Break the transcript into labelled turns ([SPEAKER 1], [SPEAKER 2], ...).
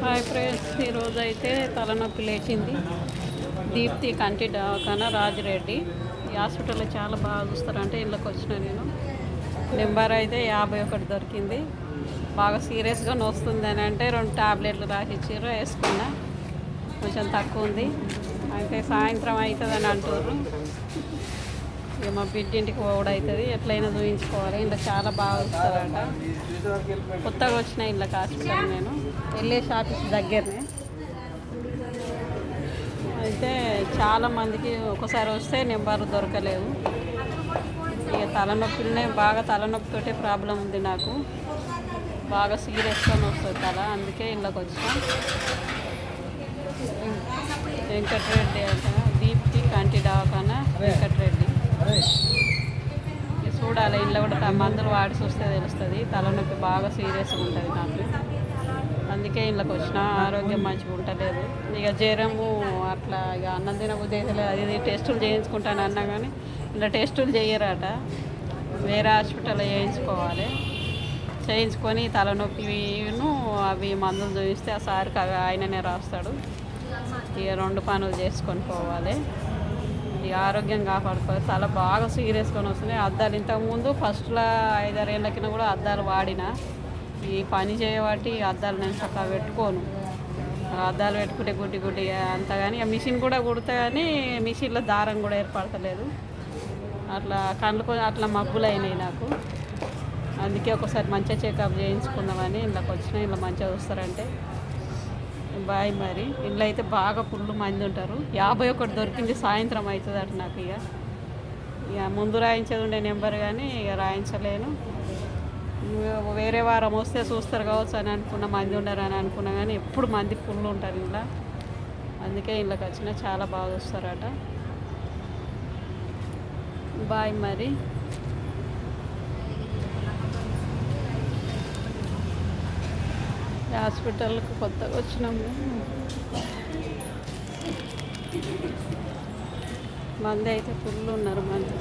[SPEAKER 1] Hi friends, ఈరోజు అయితే తలనొప్పి లేచింది. దీప్తి కంటి దవాఖానా రాజిరెడ్డి. ఈ హాస్పిటల్లో చాలా బాగా చూస్తారంటే ఇళ్ళకి వచ్చిన నేను. నెంబర్ అయితే 51 దొరికింది. బాగా సీరియస్గా నొస్తుంది అని అంటే 2 టాబ్లెట్లు రాసిచ్చారు, వేసుకున్నా. కొంచెం తక్కువ ఉంది అయితే సాయంత్రం అవుతుందని అంటారు. ఇక మా బిడ్డింటికి పోవడం అవుతుంది, ఎట్లయినా చూపించుకోవాలి. ఇలా చాలా బాగా వస్తారట. కొత్తగా వచ్చిన ఇళ్ళకి హాస్పిటల్ నేను వెళ్ళేసి ఆఫీస్ దగ్గరనే. అయితే చాలామందికి ఒకసారి వస్తే నెంబర్ దొరకలేవు. ఇక తలనొప్పినే బాగా తలనొప్పితోటే ప్రాబ్లం ఉంది నాకు. బాగా సీరియస్గా వస్తుంది తల, అందుకే ఇళ్ళకి వచ్చిన. వెంకటరెడ్డి అంట, దీప్తి కంటి దవాఖానా వెంకటరెడ్డి. చూడాలి, ఇంట్లో కూడా మందులు వాడి చూస్తే తెలుస్తుంది. తలనొప్పి బాగా సీరియస్గా ఉంటుంది నాకు, అందుకే ఇళ్ళకి వచ్చిన. ఆరోగ్యం మంచిగా ఉండలేదు. ఇక జ్వరము అట్లా ఇక అన్నం తినబుద్ధి లేదు. అది టెస్టులు చేయించుకుంటాను అన్నా కానీ ఇలా టెస్టులు చేయరట. వేరే హాస్పిటల్లో చేయించుకోవాలి. చేయించుకొని తలనొప్పిను అవి మందులు చూపిస్తే ఆ సార్కి అవి ఆయననే రాస్తాడు. ఇక 2 పనులు చేసుకొని పోవాలి. ఇక ఆరోగ్యం కాపాడుకోవాలి. తల బాగా సీరియస్గా వస్తుంది. అద్దాలు ఇంతకుముందు ఫస్ట్లో 5-6 ఏళ్ళ కింద కూడా అద్దాలు వాడిన. ఈ పని చేయబట్టి అద్దాలు నేను చక్కగా పెట్టుకోను. అద్దాలు పెట్టుకుంటే గుడ్డి అంత. కానీ మిషన్ కూడా కుడతా, కానీ మిషన్లో దారం కూడా ఏర్పడతలేదు. అట్లా కళ్ళు అట్లా మబ్బులు అయినాయి నాకు. అందుకే ఒకసారి మంచిగా చెకప్ చేయించుకుందామని ఇళ్ళకి వచ్చిన. ఇలా మంచిగా చూస్తారంటే బాయ్. మరి ఇల్లు అయితే బాగా ఫుల్ మంది ఉంటారు. 51 దొరికింది. సాయంత్రం అవుతుంది అటు నాకు. ఇక ముందు రాయించేది ఉండే నెంబర్, కానీ ఇక రాయించలేను. వేరే వారం వస్తే చూస్తారు కావచ్చు అని అనుకున్న, మంది ఉండరు అని అనుకున్నా, కానీ ఎప్పుడు మంది ఫుల్ ఉంటారు ఇంట్లో. అందుకే ఇళ్ళకి వచ్చిన. చాలా బాగా చూస్తారట. బాయ్. మరి హాస్పిటల్కి కొత్తగా వచ్చినాము. మంది అయితే ఫుల్ ఉన్నారు. మంది